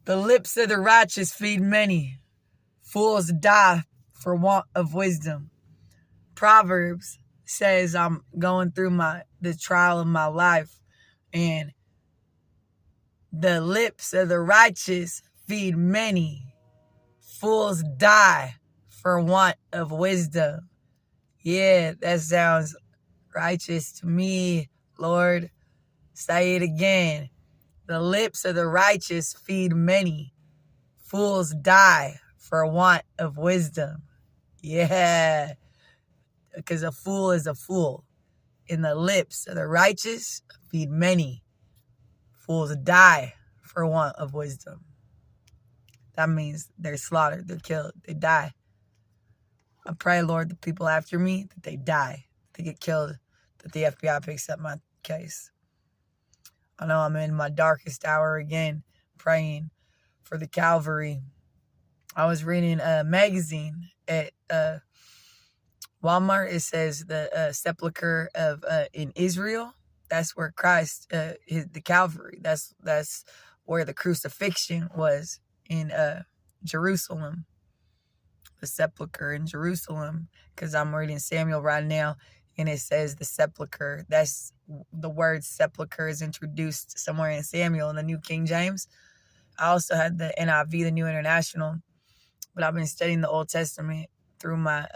The lips of the righteous feed many. Fools die for want of wisdom. Proverbs says I'm going through the trial of my life, and the lips of the righteous feed many. Fools die for want of wisdom. Yeah, that sounds righteous to me, Lord. Say it again. The lips of the righteous feed many. Fools die for want of wisdom. Yeah, because a fool is a fool. In the lips of the righteous feed many. Fools die for want of wisdom. That means they're slaughtered, they're killed, they die. I pray, Lord, the people after me, that they die, they get killed, that the FBI picks up my case. I know I'm in my darkest hour again, praying for the Calvary. I was reading a magazine at Walmart. It says the sepulcher of in Israel. That's where Christ, the Calvary. That's where the crucifixion was in Jerusalem. The sepulcher in Jerusalem. Because I'm reading Samuel right now, and it says the sepulcher. That's the word sepulcher is introduced somewhere in Samuel in the New King James. I also had the NIV, the New International, but I've been studying the Old Testament through my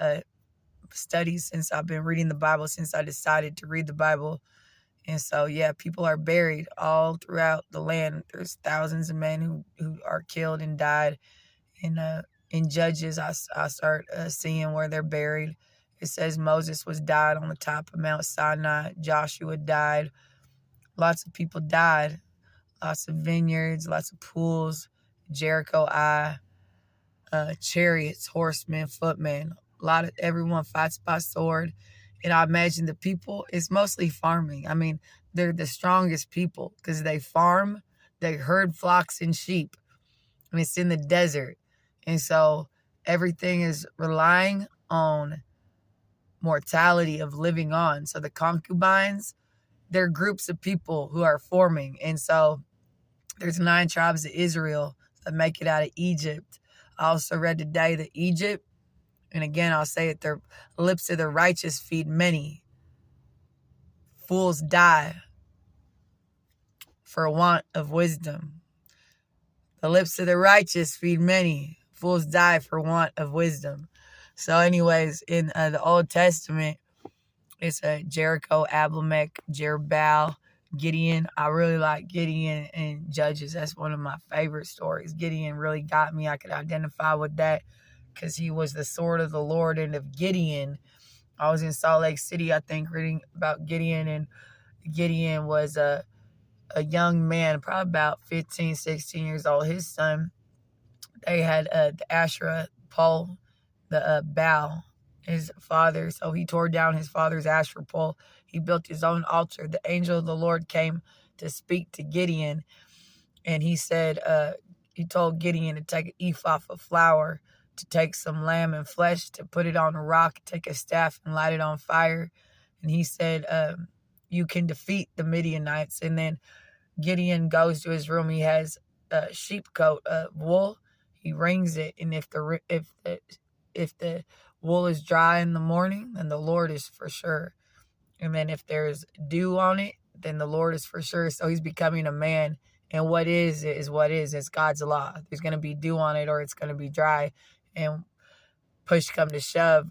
studies since I've been reading the Bible, since I decided to read the Bible. And so, yeah, people are buried all throughout the land. There's thousands of men who are killed and died. And in Judges, I start seeing where they're buried. It says Moses was died on the top of Mount Sinai. Joshua died. Lots of people died. Lots of vineyards, lots of pools, Jericho Eye, chariots, horsemen, footmen. Everyone fights by sword. And I imagine the people, it's mostly farming. I mean, they're the strongest people because they farm, they herd flocks and sheep. And it's in the desert. And so everything is relying on mortality of living on. So the concubines, they're groups of people who are forming. And so there's 9 tribes of Israel that make it out of Egypt. I also read today that Egypt, and again, I'll say it, the lips of the righteous feed many. Fools die for want of wisdom. The lips of the righteous feed many. Fools die for want of wisdom. So anyways, in the Old Testament, it's Jericho, Abimelech, Jerubbaal, Gideon. I really like Gideon and Judges. That's one of my favorite stories. Gideon really got me. I could identify with that because he was the sword of the Lord. And of Gideon, I was in Salt Lake City, I think, reading about Gideon. And Gideon was a young man, probably about 15, 16 years old. His son, they had the Asherah pole, the Baal, his father. So he tore down his father's Asherah pole. He built his own altar. The angel of the Lord came to speak to Gideon. And he said, he told Gideon to take an ephah of flour, to take some lamb and flesh, to put it on a rock, take a staff and light it on fire. And he said, you can defeat the Midianites. And then Gideon goes to his room. He has a sheep coat of wool. He wrings it. And if the wool is dry in the morning, then the Lord is for sure. And then if there's dew on it, then the Lord is for sure. So he's becoming a man. And what is what is. It's God's law. There's going to be dew on it or it's going to be dry. And push come to shove,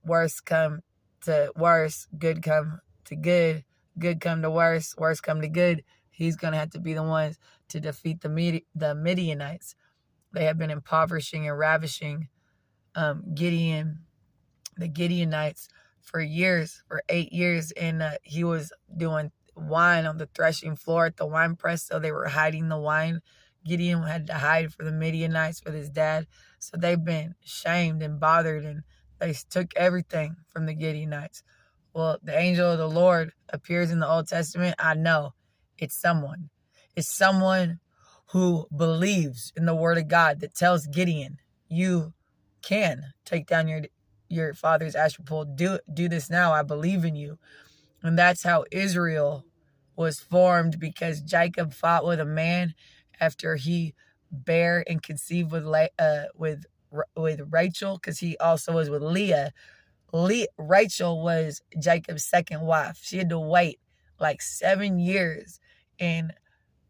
worse come to worse, good come to good, good come to worse, worse come to good. He's going to have to be the ones to defeat the Midianites. They have been impoverishing and ravishing the Gideonites for years, for 8 years. And he was doing wine on the threshing floor at the wine press, so they were hiding the wine. Gideon had to hide for the Midianites with his dad. So they've been shamed and bothered, and they took everything from the Gideonites. Well, the angel of the Lord appears in the Old Testament. I know it's someone. It's someone who believes in the word of God that tells Gideon, you can take down your father's Asherah pole. Do this now. I believe in you. And that's how Israel was formed, because Jacob fought with a man after he bear and conceive with Rachel, because he also was with Leah. Rachel was Jacob's second wife. She had to wait like 7 years, and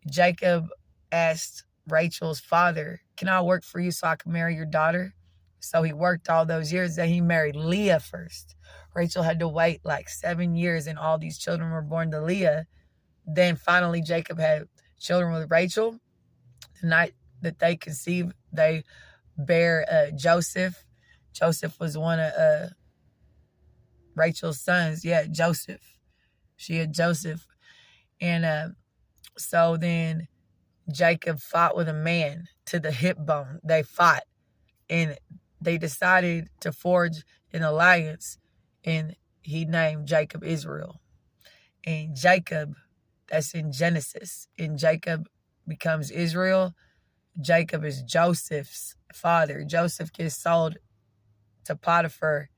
Jacob asked Rachel's father, "Can I work for you so I can marry your daughter?" So he worked all those years. Then he married Leah first. Rachel had to wait like 7 years, and all these children were born to Leah. Then finally, Jacob had children with Rachel. The night that they conceived, they bear Joseph. Joseph was one of Rachel's sons. Yeah, Joseph. She had Joseph. And so then Jacob fought with a man to the hip bone. They fought, and they decided to forge an alliance, and he named Jacob Israel. And Jacob, that's in Genesis, and Jacob becomes Israel. Jacob is Joseph's father. Joseph gets sold to Potiphar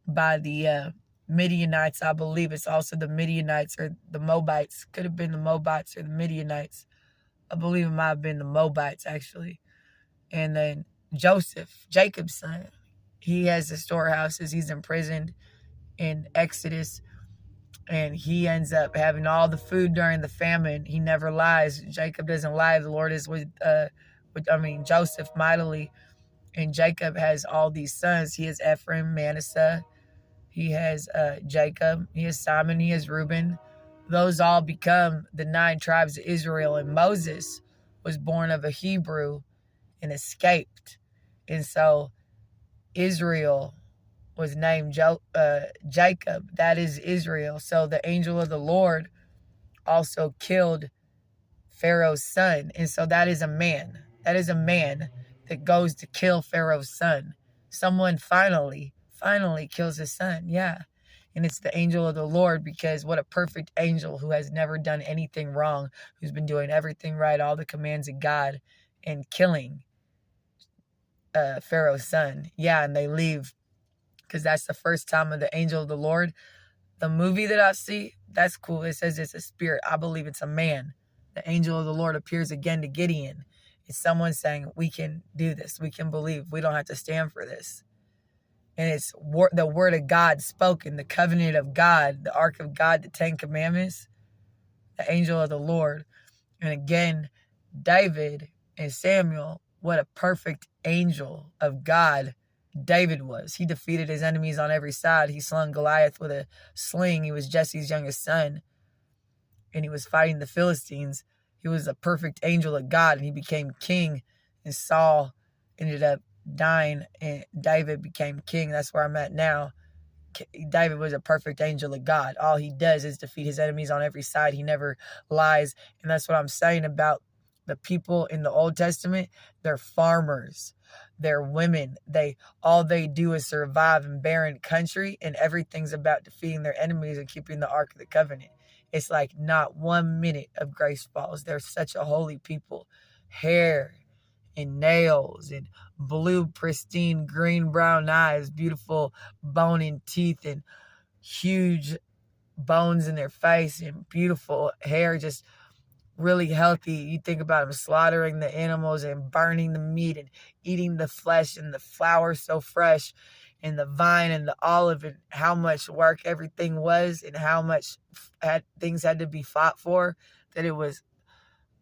by the Midianites. I believe it's also the Midianites or the Moabites. Could have been the Moabites or the Midianites. I believe it might have been the Moabites, actually. And then Joseph, Jacob's son, he has the storehouses. He's imprisoned in Exodus, and he ends up having all the food during the famine. He never lies. Jacob doesn't lie. The Lord is with Joseph mightily. And Jacob has all these sons. He has Ephraim, Manasseh. He has Jacob. He has Simon. He has Reuben. Those all become the 9 tribes of Israel. And Moses was born of a Hebrew and escaped. And so Israel was named Jacob. That is Israel. So the angel of the Lord also killed Pharaoh's son. And so that is a man. That is a man that goes to kill Pharaoh's son. Someone finally kills his son. Yeah. And it's the angel of the Lord, because what a perfect angel who has never done anything wrong, who's been doing everything right, all the commands of God, and killing Pharaoh's son. Yeah, and they leave, because that's the first time of the angel of the Lord. The movie that I see, that's cool. It says it's a spirit. I believe it's a man. The angel of the Lord appears again to Gideon. It's someone saying, we can do this. We can believe. We don't have to stand for this. And it's the word of God spoken, the covenant of God, the ark of God, the 10 commandments, the angel of the Lord. And again, David and Samuel, what a perfect angel of God David was. He defeated his enemies on every side. He slung Goliath with a sling. He was Jesse's youngest son, and he was fighting the Philistines. He was a perfect angel of God, and he became king, and Saul ended up dying, and David became king. That's where I'm at now. David was a perfect angel of God. All he does is defeat his enemies on every side. He never lies. And that's what I'm saying about the people in the Old Testament. They're farmers. They're women. All they do is survive in barren country, and everything's about defeating their enemies and keeping the Ark of the Covenant. It's like not 1 minute of grace falls. They're such a holy people. Hair and nails and blue, pristine, green, brown eyes, beautiful bone and teeth, and huge bones in their face, and beautiful hair, just really healthy. You think about them slaughtering the animals and burning the meat and eating the flesh, and the flour so fresh, and the vine and the olive, and how much work everything was, and how much things had to be fought for, that it was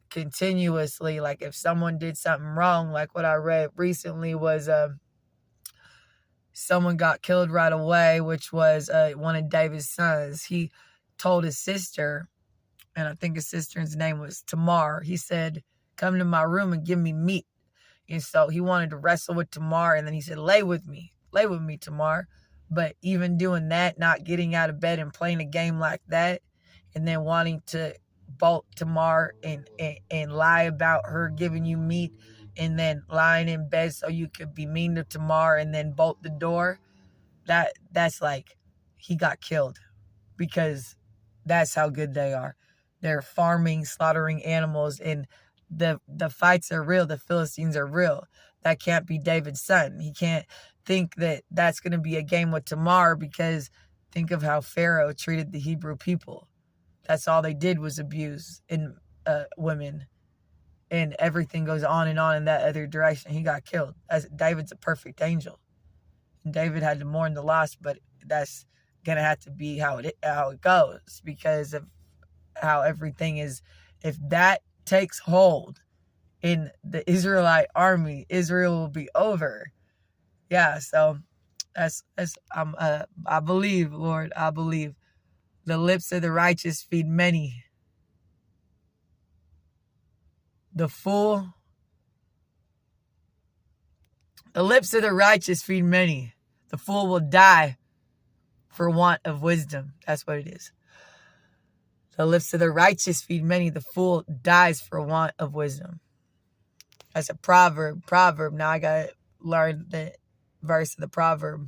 continuously, like if someone did something wrong, like what I read recently was someone got killed right away, which was one of David's sons. He told his sister, and I think his sister's name was Tamar. He said, "Come to my room and give me meat." And so he wanted to wrestle with Tamar, and then he said, lay with me, Tamar. But even doing that, not getting out of bed and playing a game like that, and then wanting to bolt Tamar and lie about her giving you meat, and then lying in bed so you could be mean to Tamar and then bolt the door, that's like, he got killed, because that's how good they are. They're farming, slaughtering animals, and the fights are real. The Philistines are real. That can't be David's son. He can't think that that's going to be a game with Tamar, because think of how Pharaoh treated the Hebrew people. That's all they did was abuse women. and everything goes on in that other direction. He got killed. David's a perfect angel. And David had to mourn the loss, but that's gonna have to be how it goes, because of how everything is. If that takes hold in the Israelite army, Israel will be over. Yeah, so that's I believe, Lord, I believe. The lips of the righteous feed many. The lips of the righteous feed many. The fool will die for want of wisdom. That's what it is. The lips of the righteous feed many. The fool dies for want of wisdom. That's a proverb. Now I got to learn the verse of the proverb.